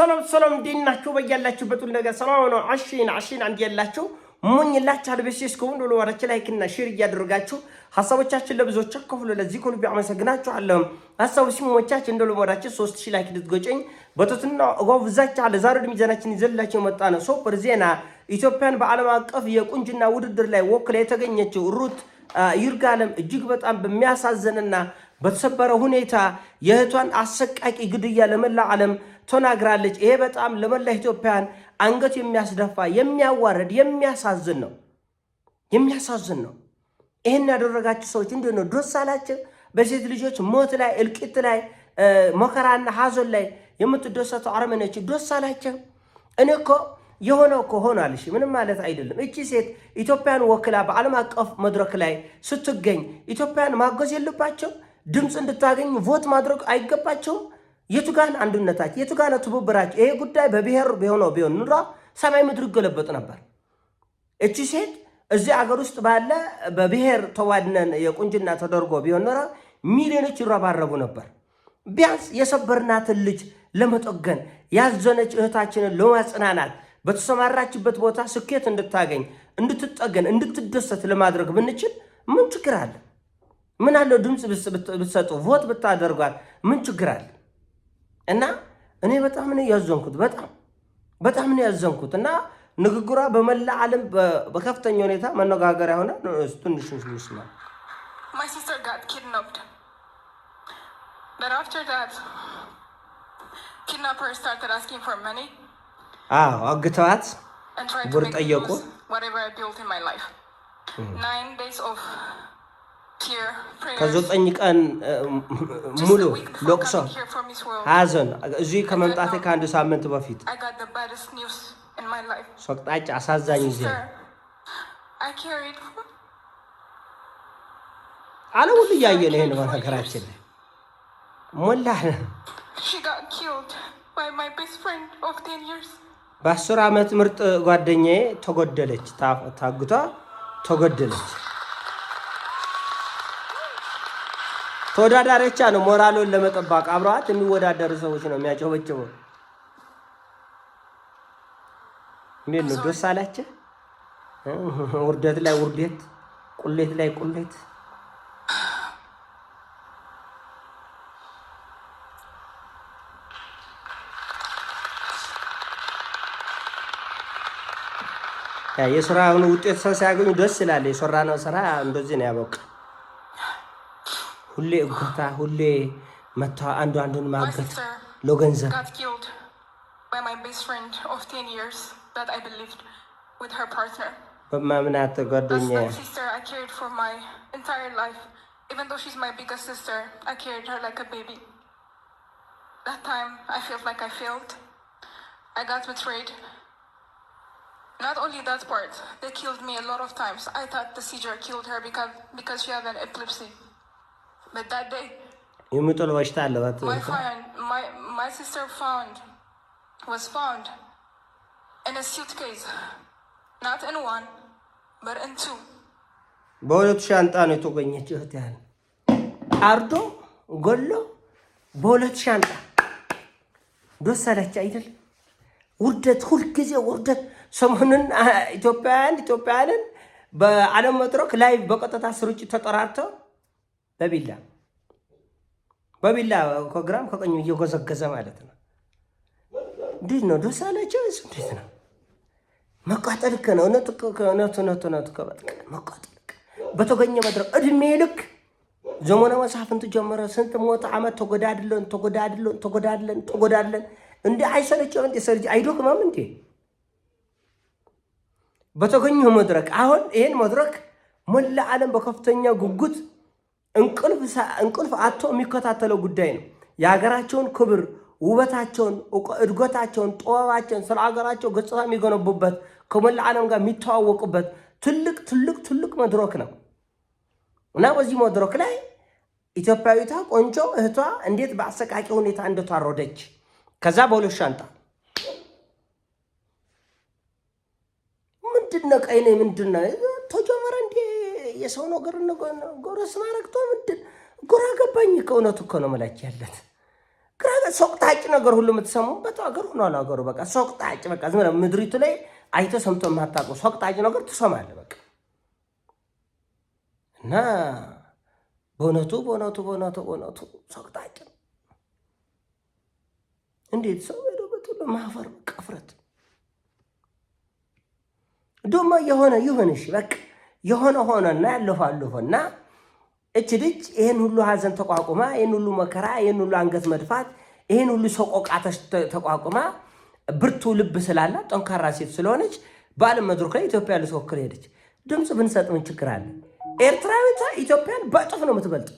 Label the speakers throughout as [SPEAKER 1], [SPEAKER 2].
[SPEAKER 1] ሰላም ዲናችሁ በያላችሁበት ሁሉ ነገር ሰላም ነው። አሽን አንድ ያላችሁ ሞኝላችሁ አልበሲስኩም ሁሉ ወራች ላይክና ሼር እያደረጋችሁ ሐሳቦቻችን ለብዙዎች አከፍሉ። ለዚህ ሁሉ ቢያመሰግናችኋለሁ። ሐሳቡ ሲሞቻችሁ እንደሉ ወራችሁ 3000 ላይክ ልትጎጨኝ በተትና ወብዛቻ ለዛሬ ሚዛናችን ይዘላችሁ መጣ ነው። ሱፐር ዜና ኢትዮጵያን በዓለም አቀፍ የቁንጅና ውድድር ላይ ወክላ የተገኘችው ሩት ይርጋለም እጅግ በጣም በሚያሳዝንና በተሰበረ ሁኔታ የእህቷን አሰቃቂ ግድያ ለመላ ዓለም ተናግራለች። ይሄ በጣም ለመላ ኢትዮጵያን አንገት የሚያስደፋ የሚያዋርድ የሚያሳዝን ነው። ይሄን ያደረጋችሁ ሰዎች እንደሆነ ደስ አላችሁ። በሴት ልጆች ሞት ላይ እልቂት ላይ መከራና ሐዘን ላይ የምትደሰቱ አረመኔዎች ደስ አላችሁ። እኔ እኮ የሆነው እኮ ሆኗልሽ ምንም ማለት አይደለም። እቺ ሴት ኢትዮጵያን ወክላ በዓለም አቀፍ መድረክ ላይ ስትገኝ ኢትዮጵያን ማገዝ የለባቸው? ድምፅ እንድታገኝ ቮት ማድረግ አይገባቸውም? የቱጋን አንድነታቸው የቱጋን ትብብራቸው? ይሄ ጉዳይ በብሔር ቢሆን ኑሮ ሰማይ ምድር ይገለበጥ ነበር። እቺ ሴት እዚህ አገር ውስጥ ባለ በብሔር ተዋድነን የቁንጅና ተደርጎ ቢሆን ኑሮ ሚሊዮኖች ይረባረቡ ነበር። ቢያንስ የሰበርናትን ልጅ ለመጠገን ያዘነች እህታችንን ለማጽናናት በተሰማራችበት ቦታ ስኬት እንድታገኝ እንድትጠገን እንድትደሰት ለማድረግ ብንችል ምን ችግር አለ? ምን አለ? ድምጽ ብትሰጡ ቮት ብታደርጓት ምን ችግር አለ? እና እኔ በጣም ነው ያዘንኩት እና ንግግሯ በመላ ዓለም በከፍተኛ ሁኔታ መነጋገሪያ ሆነ። ትንሽ ይስማ
[SPEAKER 2] My sister got kidnapped. But after that, kidnappers started asking for money.
[SPEAKER 1] አግተዋት ብር ጠየቁ።
[SPEAKER 2] Whatever I built in my life. 9 days of tear, prayers.
[SPEAKER 1] ከዘጠኝ ቀን ሙሉ ለቅሶ ሐዘን እዚህ ከመምጣቴ ከአንድ ሳምንት በፊት
[SPEAKER 2] I got the baddest news in my life.
[SPEAKER 1] ሶቅጣጭ አሳዛኝ ዜና
[SPEAKER 2] I carried
[SPEAKER 1] ዓለም ሁሉ እያየን ይሄን በነገራችን ላይ ሞላ
[SPEAKER 2] She got killed by my best friend of 10 years.
[SPEAKER 1] በ10 ዓመት ምርጥ ጓደኛዬ ተገደለች። ታግቷ ተገደለች። ተወዳዳሪቻ ነው ሞራሉን ለመጠበቅ አብረዋት የሚወዳደሩ ሰዎች ነው የሚያጨበጭበው። እንዴት ነው ደስ አላችሁ? ውርደት ላይ ውርደት፣ ቁሌት ላይ ቁሌት። የሥራውን ውጤት ሰው ሲያገኙ ደስ ይላል። የሰራነው ስራ እንደዚህ ነው ያበቃ። ሁሌ እጎታ ሁሌ መታ አንዱን ማገት ለገንዘብ
[SPEAKER 2] got killed by my best friend of 10 years that I believed with her partner.
[SPEAKER 1] በማምናት ጓደኛ
[SPEAKER 2] As my sister I cared for my entire life. Even though she's my biggest sister, I carried her like a baby. That time I felt like I failed. I got betrayed. Not only that part, they killed me a lot of times. I thought the seizure killed her because she had an epilepsy. But that day, my sister was found in a suitcase, not in one, but in two.
[SPEAKER 1] በሁለት ሻንጣ ነው የተገኘችው። እህቴን አርዶ ገሎ በሁለት ሻንጣ ደስ አለች አይደል? ውርደት ሁልጊዜ ውርደት። ሰሞኑን ኢትዮጵያውያንን በዓለም መድረክ ላይ በቀጥታ ስርጭት ተጠራርተው በቢላ ከግራም ከቀኙ እየጎዘገዘ ማለት ነው። እንዴት ነው ደስ አላቸው? እንዴት ነው መቃጠል ነው? እውነት መቃጠል በተገኘ መድረክ እድሜ ልክ ዘመነ መሳፍንት ጀመረ። ስንት ሞት ዓመት ተጎዳድለን እንዴ አይሰለችም እንዴ? ሰርጅ አይዶክማም እንዴ? በተገኘው መድረክ አሁን ይሄን መድረክ ሞላ ዓለም በከፍተኛ ጉጉት እንቅልፍ አጥቶ የሚከታተለው ጉዳይ ነው። የሀገራቸውን ክብር፣ ውበታቸውን፣ እድገታቸውን፣ ጥበባቸውን ስለ ሀገራቸው ገጽታ የሚገነቡበት ከሞላ ዓለም ጋር የሚተዋወቁበት ትልቅ መድረክ ነው እና በዚህ መድረክ ላይ ኢትዮጵያዊቷ ቆንጆ እህቷ እንዴት በአሰቃቂ ሁኔታ እንደታረደች ከዛ በሁለት ሻንጣ ምንድነው ቀይኔ ምንድነው ተጀመረ እንዴ? የሰው ነገር ጎረስ ማረግቶ ምንድን ጎራ ገባኝ። ከእውነቱ እኮ ነው መላች ያለት ግራ ሶቅታጭ ነገር ሁሉ የምትሰሙበት ሀገር ሆኗል ሀገሩ። በቃ ሶቅታጭ በቃ ዝም ብለህ ምድሪቱ ላይ አይተህ ሰምተህ የማታውቀው ሶቅታጭ ነገር ትሰማለህ በቃ። እና በእውነቱ ሶቅታጭ እንዴት ሰው ሄዶበት ሁሉ ማፈር በቃ ፍረት ደግሞ የሆነ ይሁንሽ በቃ የሆነ ሆነና ያለፈና እች ልጅ ይሄን ሁሉ ሀዘን ተቋቁማ ይሄን ሁሉ መከራ ይሄን ሁሉ አንገት መድፋት ይሄን ሁሉ ሰቆቃ ተቋቁማ ብርቱ ልብ ስላላት ጠንካራ ሴት ስለሆነች በዓለም መድረክ ላይ ኢትዮጵያ ልትወክል ሄደች። ድምፅ ብንሰጥ ምን ችግር አለ? ኤርትራዊቷ ኢትዮጵያን በእጥፍ ነው የምትበልጥ።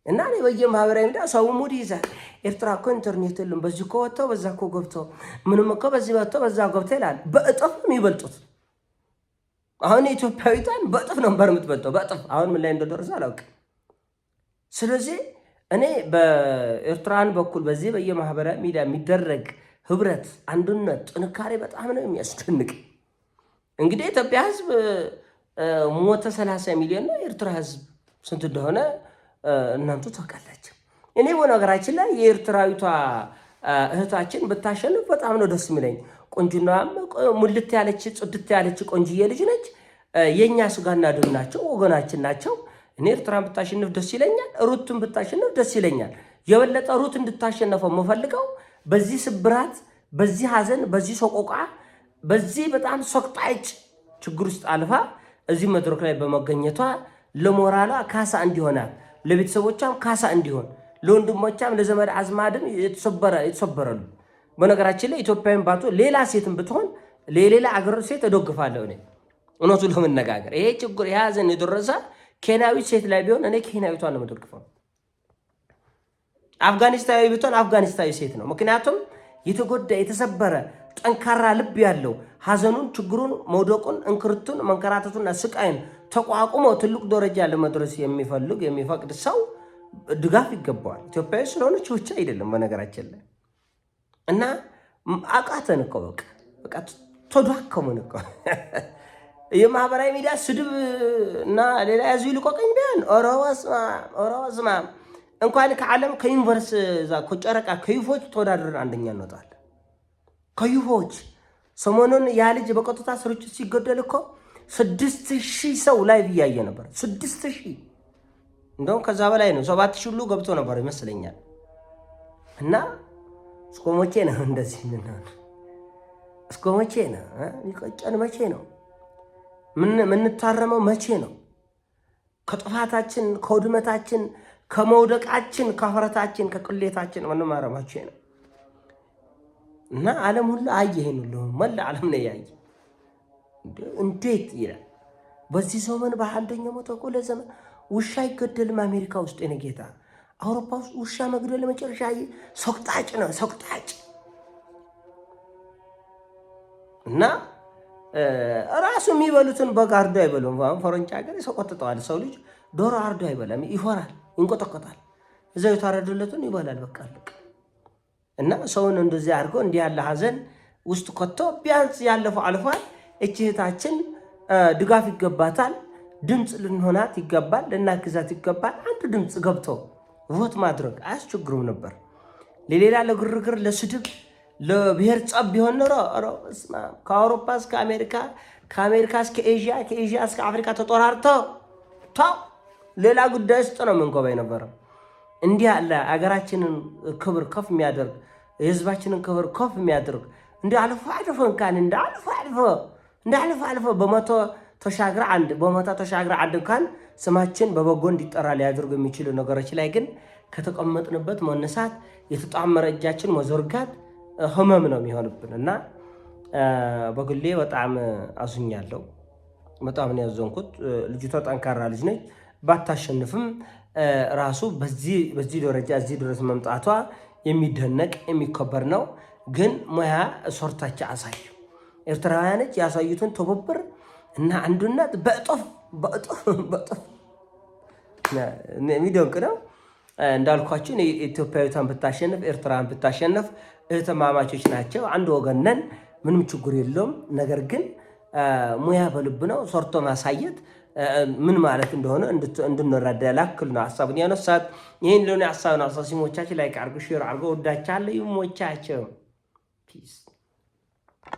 [SPEAKER 1] እና እኔ በየማህበራዊ ሚዲያ ሰው ሙድ ይዛል። ኤርትራ እኮ ኢንተርኔት የለም፣ በዚህ እኮ ወጥተው በዛ እኮ ገብተው ምንም እኮ በዚህ ወጥተው በዛ ገብተው ይላል። በእጥፍ ነው የሚበልጡት። አሁን ኢትዮጵያዊቷን በእጥፍ ነበር የምትበልጠው፣ በእጥፍ። አሁን ምን ላይ እንደደረሰ አላውቅም። ስለዚህ እኔ በኤርትራን በኩል በዚህ በየማህበራዊ ሚዲያ የሚደረግ ህብረት፣ አንድነት፣ ጥንካሬ በጣም ነው የሚያስደንቅ። እንግዲህ የኢትዮጵያ ህዝብ ሞተ 30 ሚሊዮን ነው። የኤርትራ ህዝብ ስንት እንደሆነ እናንቱ ታውቃላችሁ። እኔ በነገራችን ላይ የኤርትራዊቷ እህታችን ብታሸንፍ በጣም ነው ደስ የሚለኝ። ቆንጆናም ሙልት ያለች ጽድት ያለች ቆንጅዬ ልጅ ነች። የኛ ስጋና ደም ናቸው፣ ወገናችን ናቸው። እኔ ኤርትራን ብታሸንፍ ደስ ይለኛል። ሩትን ብታሸንፍ ደስ ይለኛል። የበለጠ ሩት እንድታሸነፈው የምፈልገው በዚህ ስብራት፣ በዚህ ሀዘን፣ በዚህ ሰቆቃ፣ በዚህ በጣም ሰቅጣጭ ችግር ውስጥ አልፋ እዚህ መድረክ ላይ በመገኘቷ ለሞራሏ ካሳ እንዲሆናል፣ ለቤተሰቦቿም ካሳ እንዲሆን፣ ለወንድሞቿም ለዘመድ አዝማድም የተሰበረሉ። በነገራችን ላይ ኢትዮጵያዊን ባቶ ሌላ ሴትን ብትሆን ለሌላ አገር ሴት እደግፋለሁ። እኔ እውነቱ ለመነጋገር ይሄ ችግር የያዘን የደረሰ ኬንያዊ ሴት ላይ ቢሆን እኔ ኬንያዊቷን ነው የምደግፈው። አፍጋኒስታዊ ብትሆን አፍጋኒስታዊ ሴት ነው። ምክንያቱም የተጎዳ የተሰበረ ጠንካራ ልብ ያለው ሀዘኑን፣ ችግሩን፣ መውደቁን፣ እንክርቱን፣ መንከራተቱና ስቃይን ተቋቁሞ ትልቅ ደረጃ ለመድረስ የሚፈልግ የሚፈቅድ ሰው ድጋፍ ይገባዋል። ኢትዮጵያዊ ስለሆነች ብቻ አይደለም በነገራችን ላይ። እና አቃተን እኮ በቃ ተዳከሙን እኮ የማህበራዊ ሚዲያ ስድብ እና ሌላ ያዙ ይልቆቀኝ ቢሆን ኦሮወስማ እንኳን ከዓለም ከዩኒቨርስ ከጨረቃ ከዩፎች ተወዳድረን አንደኛ እንወጣለን። ከዩፎች ሰሞኑን ያ ልጅ በቀጥታ ስርጭት ሲገደል እኮ 6000 ሰው ላይቭ እያየ ነበር። 6000 እንደውም ከዛ በላይ ነው። 7000 ሁሉ ገብቶ ነበር ይመስለኛል። እና እስከ መቼ ነው እንደዚህ ምንሆን? እስከ መቼ ነው ይቆጨን? መቼ ነው ምንታረመው? መቼ ነው ከጥፋታችን፣ ከውድመታችን፣ ከመውደቃችን፣ ከፍረታችን፣ ከቅሌታችን ምንማረው መቼ ነው? እና ዓለም ሁሉ አየ። ይሄን ሁሉ መላ ዓለም ነው ያየ። እንዴት ይላል በዚህ ዘመን በአንደኛው መቶ ክፍለ ዘመን ውሻ አይገደልም። አሜሪካ ውስጥ የኔ ጌታ፣ አውሮፓ ውስጥ ውሻ መግደል መጨረሻ ሰቅጣጭ ነው፣ ሰቅጣጭ። እና ራሱ የሚበሉትን በግ አርዶ አይበሉም። ፈረንጅ ሀገር ይሰቆጥጠዋል። ሰው ልጅ ዶሮ አርዶ አይበላም፣ ይፈራል፣ ይንቆጠቆጣል። እዛው የታረደለትን ይበላል። በቃ እና ሰውን እንደዚህ አድርጎ እንዲህ ያለ ሀዘን ውስጥ ኮቶ ቢያንስ ያለፈው አልፏል። እቺ እህታችን ድጋፍ ይገባታል። ድምፅ ልንሆናት ይገባል፣ ልናግዛት ይገባል። አንድ ድምፅ ገብቶ ቮት ማድረግ አያስቸግሩም ነበር። ለሌላ ለግርግር፣ ለስድብ፣ ለብሔር ጸብ ቢሆን ኖሮ ከአውሮፓ እስከ አሜሪካ፣ ከአሜሪካ እስከ ኤዥያ፣ ከኤዥያ እስከ አፍሪካ ተጦራርተው ሌላ ጉዳይ ውስጥ ነው የምንገባው የነበረው። እንዲህ ያለ አገራችንን ክብር ከፍ የሚያደርግ የህዝባችንን ክብር ከፍ የሚያደርግ እንደ አልፎ እንኳን እንደ አልፎ በመቶ ተሻግረ አንድ እንኳን ስማችን በበጎ እንዲጠራ ሊያደርጉ የሚችሉ ነገሮች ላይ ግን ከተቀመጥንበት መነሳት፣ የተጣመረ እጃችን መዘርጋት ህመም ነው የሚሆንብን እና በግሌ በጣም አዝኛለሁ። በጣም ነው ያዘንኩት። ልጅቷ ጠንካራ ልጅ ነች። ባታሸንፍም ራሱ በዚህ ደረጃ እዚህ ድረስ መምጣቷ የሚደነቅ የሚከበር ነው። ግን ሙያ ሶርታቸው አሳዩ። ኤርትራውያኖች ያሳዩትን ትብብር እና አንድነት በእጥፍ የሚደንቅ ነው። እንዳልኳችሁ ኢትዮጵያዊቷን ብታሸንፍ፣ ኤርትራን ብታሸንፍ እህትማማቾች ናቸው። አንድ ወገን ነን። ምንም ችግር የለውም። ነገር ግን ሙያ በልብ ነው። ሰርቶ ማሳየት ምን ማለት እንደሆነ እንድንረዳ ላክል ነው ሐሳቡን ያነሳት። ይህን ለሆነ ሐሳብና አሳሲሞቻችን ላይ አድርጉ፣ ሼር አድርጉ። ወዳቻለሁ። ይሞቻቸው። ፒስ